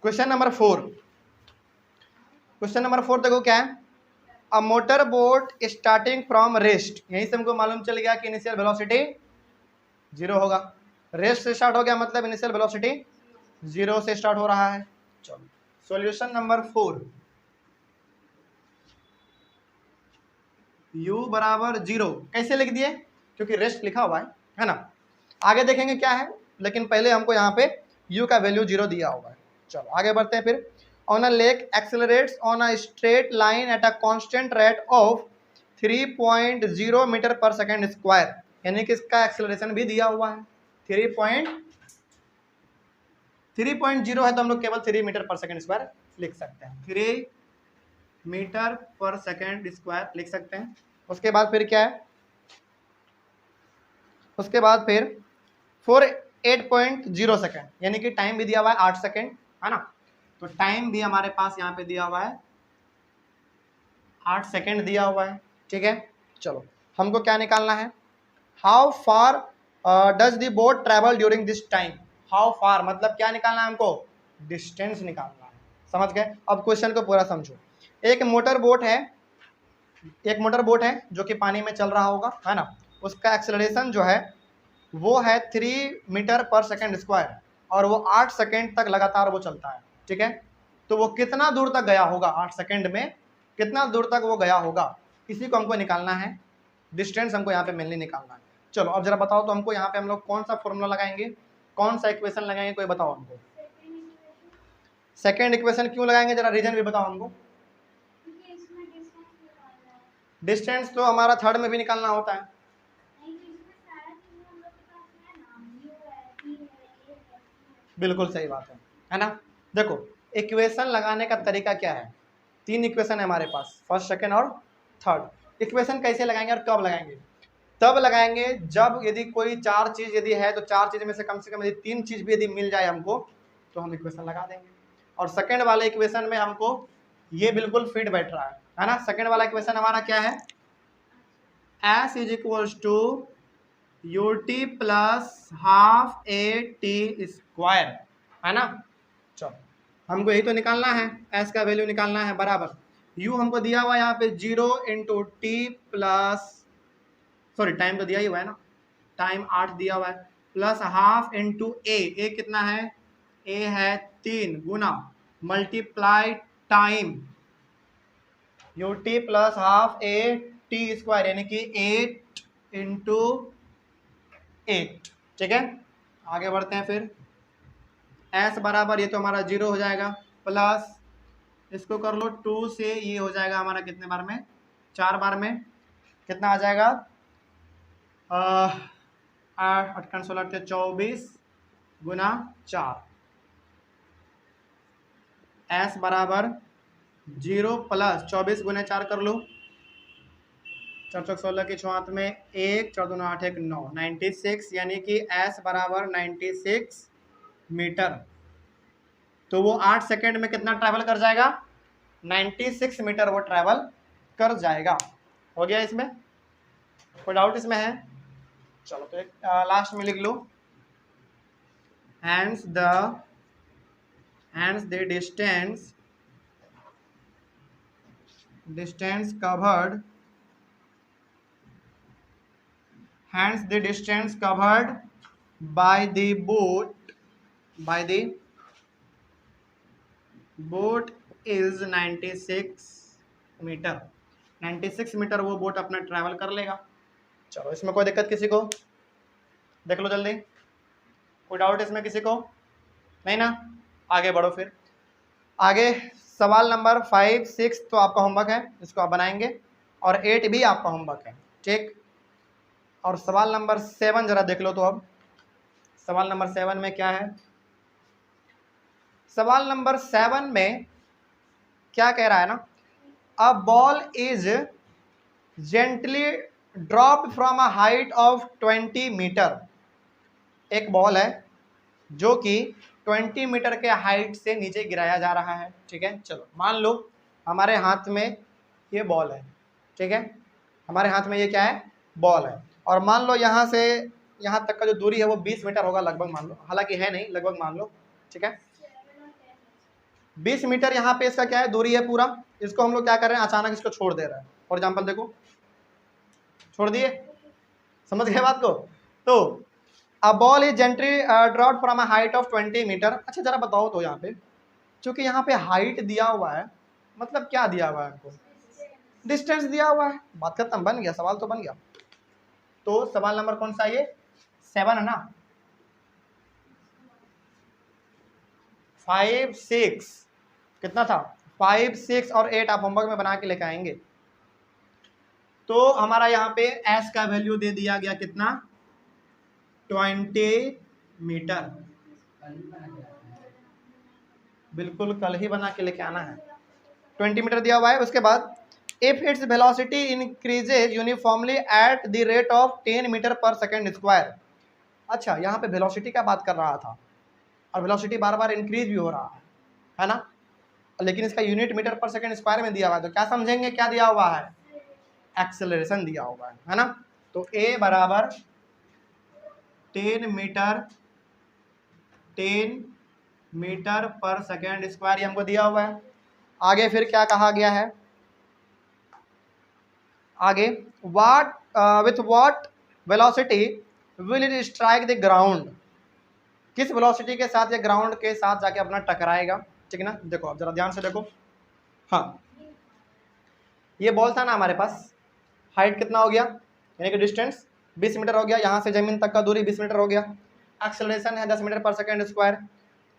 Question number 4, question number 4 देखो क्या है। A motor boat starting from rest, यहीं से हमको मालूम चल गया कि इनिशियल वेलोसिटी 0 होगा। रेस्ट से स्टार्ट हो गया मतलब इनिशियल वेलोसिटी 0 से स्टार्ट हो रहा है। चलो सॉल्यूशन नंबर 4, u बराबर 0 कैसे लिख दिए, क्योंकि रेस्ट लिखा हुआ है ना। आगे देखेंगे क्या है, लेकिन पहले हमको यहाँ पे u का वैल्यू 0 दिया हुआ है। चलो आगे बढ़ते हैं फिर। On a lake accelerates on a straight line at a constant rate of 3.0 metre per second square, यानी कि इसका एक्सेलरेशन भी दिया हुआ है 3.0 है, तो हम लोग केवल 3 मीटर पर सेकेंड स्क्वायर लिख सकते हैं, 3 मीटर पर सेकेंड स्क्वायर लिख सकते हैं। उसके बाद फिर क्या है, उसके बाद फिर 8.0 सेकेंड, यानी कि टाइम भी दिया हुआ है 8 सेकेंड, है ना। तो टाइम भी हमारे पास यहाँ पे दिया हुआ है 8 सेकेंड दिया हुआ है, ठीक है। चलो हमको क्या निकालना है, how far does the boat travel during this time. How far मतलब क्या निकालना है हमको, डिस्टेंस निकालना है, समझ गए। अब क्वेश्चन को पूरा समझो। एक मोटर बोट है जो कि पानी में चल रहा होगा, है ना। उसका एक्सेलरेशन जो है वो है 3 मीटर पर सेकेंड स्क्वायर, और वो 8 सेकेंड तक लगातार वो चलता है, ठीक है। तो वो कितना दूर तक गया होगा, 8 सेकेंड में कितना दूर तक वो गया होगा, इसी को हमको निकालना है। डिस्टेंस हमको यहाँ पे मेनली निकालना है। चलो अब जरा बताओ तो हमको यहाँ पे हम लोग कौन सा फॉर्मूला लगाएंगे, कौन सा इक्वेशन लगाएंगे, कोई बताओ हमको। सेकेंड इक्वेशन क्यों लगाएंगे, जरा रीजन भी बताओ हमको। डिस्टेंस तो हमारा थर्ड में भी निकालना होता है। बिल्कुल सही बात है ना। देखो इक्वेशन लगाने का तरीका क्या है, 3 इक्वेशन है हमारे पास, फर्स्ट सेकेंड और थर्ड। इक्वेशन कैसे लगाएंगे और कब लगाएंगे, तब लगाएंगे जब यदि कोई 4 चीज यदि है, तो 4 चीज में से कम यदि 3 चीज भी यदि मिल जाए हमको, तो हम इक्वेशन लगा देंगे। और सेकेंड वाले इक्वेशन में हमको ये बिल्कुल फिट बैठ रहा है ना। सेकेंड वाला इक्वेशन हमारा क्या है, s is equals to ut plus half a t square, है ना। चलो हमको यही तो निकालना है, s का वैल्यू निकालना है बराबर, u हमको दिया हुआ यहाँ पे 0 into t plus, sorry time तो दिया ही हुआ है ना, टाइम 8 दिया हुआ है, प्लस हाफ इंटू ए कितना है, ए है 3 गुना multiply time ut plus half a t square, यानी कि 8 इंटू 8, ठीक है। आगे बढ़ते हैं फिर, s बराबर ये तो हमारा 0 हो जाएगा, प्लस इसको कर लो 2 से, ये हो जाएगा हमारा कितने बार में, 4 बार में, कितना आ जाएगा 8 8 16 24 गुना 4, s बराबर 0 प्लस 24 गुना 4 कर लो, 4 चौक 16 की 6 में 1 4 2 8 1 9 96, यानी कि s बराबर 96 मीटर। तो वो 8 सेकेंड में कितना ट्रैवल कर जाएगा, 96 मीटर वो ट्रैवल कर जाएगा। हो गया, इसमें कोई डाउट इसमें है। चलो तो एक लास्ट में लिख लो, hence the distance covered, hence the distance covered by the boat is 96 metre. 96 metre वो बोट अपना ट्रैवल कर लेगा। चलो इसमें कोई दिक्कत किसी को, देख लो जल्दी, कोई डाउट इसमें किसी को नहीं ना। आगे बढ़ो फिर, आगे सवाल नंबर 5 6 तो आपका होमवर्क है, इसको आप बनाएंगे, और 8 भी आपका होमवर्क है, ठीक। और सवाल नंबर 7 जरा देख लो। तो अब सवाल नंबर 7 में क्या है, सवाल नंबर 7 में क्या कह रहा है ना, a ball is gently drop from a height of 20 metre. एक बॉल है जो कि 20 मीटर के हाइट से नीचे गिराया जा रहा है, ठीक है। चलो मान लो हमारे हाथ में ये बॉल है, ठीक है, हमारे हाथ में ये क्या है, बॉल है, और मान लो यहाँ से यहाँ तक का जो दूरी है वो 20 मीटर होगा लगभग, मान लो, हालांकि है नहीं, लगभग मान लो, ठीक है। 20 मीटर यहाँ पे इसका क्या है, दूरी है पूरा। इसको हम लोग क्या कर रहे हैं, अचानक इसको छोड़ दे रहे हैं। फॉर एग्जाम्पल देखो, छोड़ दिए, समझ गए बात को। तो a ball is gently drop from a height of 20 metre. अच्छा जरा बताओ तो यहाँ पे, चूंकि यहाँ पे हाइट दिया हुआ है, मतलब क्या दिया हुआ है हमको, डिस्टेंस दिया हुआ है। बात खत्म, बन गया, सवाल तो बन गया। तो सवाल नंबर कौन सा, ये 7 है ना। 5, 6 कितना था, 5, 6 और 8 आप होमवर्क में बना के लेके आएंगे। तो हमारा यहाँ पे एस का वैल्यू दे दिया गया कितना, 20 मीटर। बिल्कुल कल ही बना के लेके आना है। 20 मीटर दिया हुआ है। उसके बाद if its velocity increases uniformly at the rate of 10 metre per second square. अच्छा यहाँ पे वेलोसिटी का बात कर रहा था, और वेलोसिटी बार बार इंक्रीज भी हो रहा है ना, लेकिन इसका unit metre per second square में दिया हुआ है। तो क्या समझेंगे, क्या दिया हुआ है, एक्सेलरेशन दिया हुआ है ना। तो ए बराबर 10 मीटर पर सेकेंड स्क्वायर, ये हमको दिया हुआ है। आगे फिर क्या कहा गया है, आगे what with what velocity will it strike the ground. किस वेलोसिटी के साथ ये ग्राउंड के साथ जाके अपना टकराएगा, ठीक है ना। देखो अब जरा ध्यान से देखो, हाँ ये बॉल था ना हमारे पास, हाइट कितना हो गया, यानी कि डिस्टेंस 20 मीटर हो गया, यहाँ से जमीन तक का दूरी 20 मीटर हो गया। एक्सेलरेशन है 10 मीटर पर सेकेंड स्क्वायर।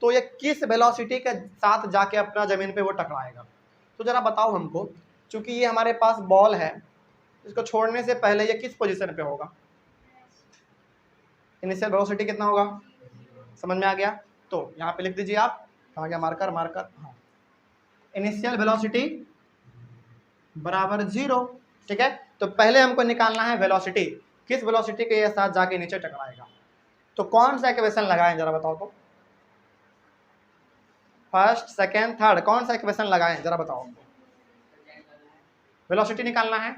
तो ये किस वेलोसिटी के साथ जाके अपना जमीन पे वो टकराएगा। तो जरा बताओ हमको, चूंकि ये हमारे पास बॉल है, इसको छोड़ने से पहले ये किस पोजीशन पे होगा, इनिशियल वेलोसिटी कितना होगा, समझ में आ गया। तो यहाँ पे लिख दीजिए आप, कहाँ गया मार्कर, मार्कर, हाँ, इनिशियल वेलोसिटी बराबर 0, ठीक है। तो पहले हमको निकालना है वेलोसिटी, किस वेलोसिटी के साथ जाके नीचे टकराएगा। तो कौन सा इक्वेशन लगाएं जरा बताओ तो, फर्स्ट सेकेंड थर्ड कौन सा इक्वेशन लगाएं जरा बताओ हमको। वेलोसिटी निकालना है,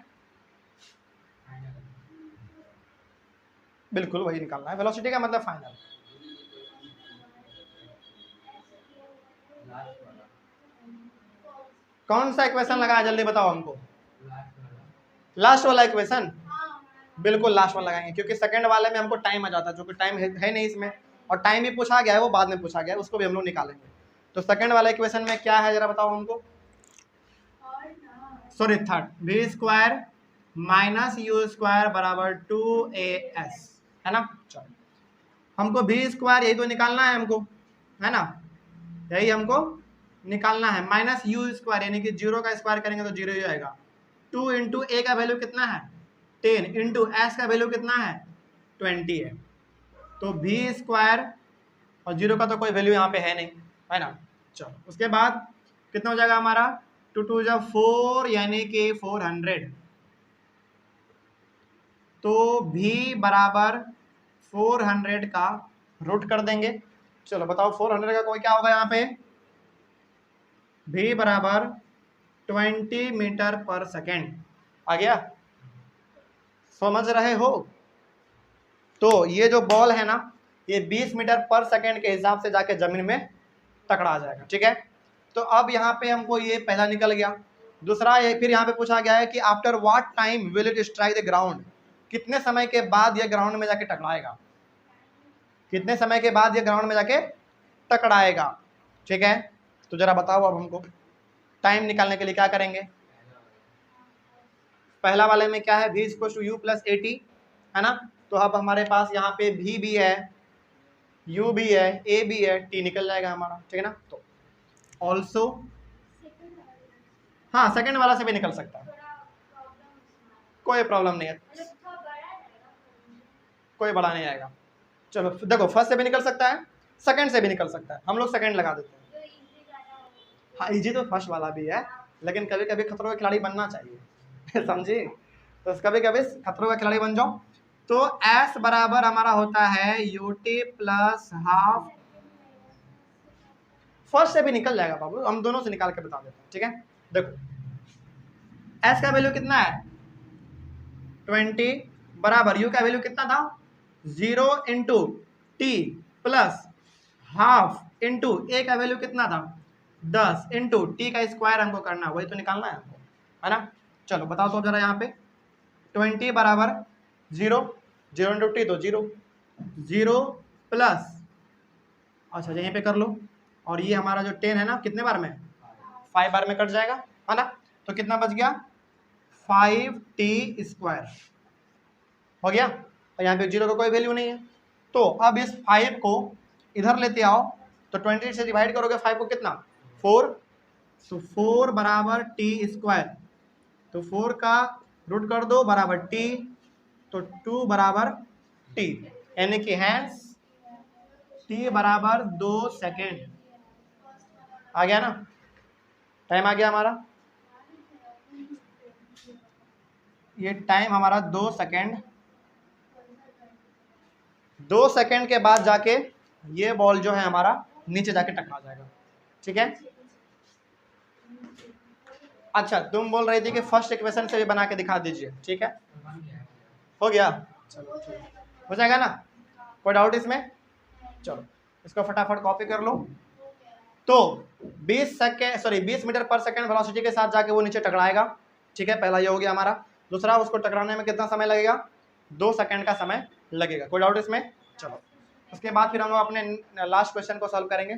बिल्कुल वही निकालना है, वेलोसिटी का मतलब फाइनल। कौन सा इक्वेशन लगाएं जल्दी बताओ हमको, लास्ट वाला इक्वेशन, बिल्कुल लास्ट वाला लगाएंगे, क्योंकि सेकंड वाले में हमको टाइम आ जाता है, जो कि टाइम है नहीं इसमें, और टाइम भी पूछा गया है, वो बाद में पूछा गया है, उसको भी हम लोग निकालेंगे। तो सेकंड वाला इक्वेशन में क्या है जरा बताओ हमको, sorry third, v square minus u square बराबर 2as, है ना। चलो हमको वी स्क्वायर यही तो निकालना है हमको, है ना, यही हमको निकालना है। माइनस यू स्क्वायर यानी कि 0 का स्क्वायर करेंगे तो 0 ही आएगा। 2 इंटू ए का वैल्यू कितना है 10, इंटू एस का वैल्यू कितना है 20 है। तो वी स्क्वायर और 0 का तो कोई वैल्यू यहाँ पे है नहीं, है ना। चलो उसके बाद कितना हो जाएगा हमारा, 2 2 जा 4 यानी कि 400। तो v बराबर 400 का रूट कर देंगे। चलो बताओ 400 का कोई क्या होगा यहाँ पे, v बराबर 20 मीटर पर सेकेंड आ गया, समझ रहे हो। तो ये जो बॉल है ना, ये 20 मीटर पर सेकेंड के हिसाब से जाके जमीन में टकरा जाएगा, ठीक है। तो अब यहाँ पे हमको ये पहला निकल गया। दूसरा ये फिर यहाँ पे पूछा गया है कि after what time will it strike the ground, कितने समय के बाद ये ग्राउंड में जाके टकराएगा, कितने समय के बाद ये ग्राउंड में जाके टकराएगा, ठीक है। तो जरा बताओ अब हमको, टाइम निकालने के लिए क्या करेंगे। पहला वाले में क्या है, v इक्वल टू यू प्लस ए टी, है ना। तो अब हमारे पास यहाँ पे v भी है, u भी है, a भी है, t निकल जाएगा हमारा, ठीक है ना। तो ऑल्सो, हाँ सेकंड वाला से भी निकल सकता है, कोई प्रॉब्लम नहीं है, कोई बड़ा नहीं आएगा। चलो देखो फर्स्ट से भी निकल सकता है, सेकंड से भी निकल सकता है, हम लोग सेकंड लगा देते हैं। हाँ इजी तो फर्स्ट वाला भी है, लेकिन कभी कभी खतरों का खिलाड़ी बनना चाहिए समझी, तो कभी कभी खतरों का खिलाड़ी बन जाओ। तो S बराबर हमारा होता है ut प्लस हाफ, फर्स्ट से भी निकल जाएगा बाबू, हम दोनों से निकाल के बता देते हैं, ठीक है। देखो S का वैल्यू कितना है 20 बराबर u का वैल्यू कितना था 0 into t plus half into a का वैल्यू कितना था 10 इंटू टी का स्क्वायर हमको करना है, वही तो निकालना है हमको, है ना। चलो बताओ तो जरा यहाँ पे 20 बराबर 0, 0 इंटू टी तो 0, 0 प्लस, अच्छा यहीं पे कर लो, और ये हमारा जो 10 है ना कितने बार में, 5 बार में कट जाएगा, है ना। तो कितना बच गया, 5t स्क्वायर हो गया, और यहाँ पे 0 का कोई वैल्यू नहीं है। तो अब इस 5 को इधर लेते आओ, तो 20 से डिवाइड करोगे 5 को कितना, 4, तो 4 बराबर टी स्क्वायर, तो 4 का रूट कर दो बराबर टी, तो 2 बराबर टी, यानी कि हैंस टी बराबर 2 सेकेंड। आ गया ना, टाइम आ गया हमारा, ये टाइम हमारा 2 सेकेंड। 2 सेकेंड के बाद जाके ये बॉल जो है हमारा नीचे जाके टकरा जाएगा, ठीक है। अच्छा तुम बोल रही थी कि फर्स्ट इक्वेशन से भी बना के दिखा दीजिए, ठीक है, हो गया, चलो हो जाएगा ना, कोई डाउट इसमें। चलो इसको फटाफट कॉपी कर लो। तो 20 मीटर पर सेकंड वेलोसिटी के साथ जाके वो नीचे टकराएगा, ठीक है, पहला ये हो गया हमारा। दूसरा, उसको टकराने में कितना समय लगेगा, 2 सेकंड का समय लगेगा, कोई डाउट इसमें। चलो उसके बाद फिर हम लोग अपने लास्ट क्वेश्चन को सॉल्व करेंगे।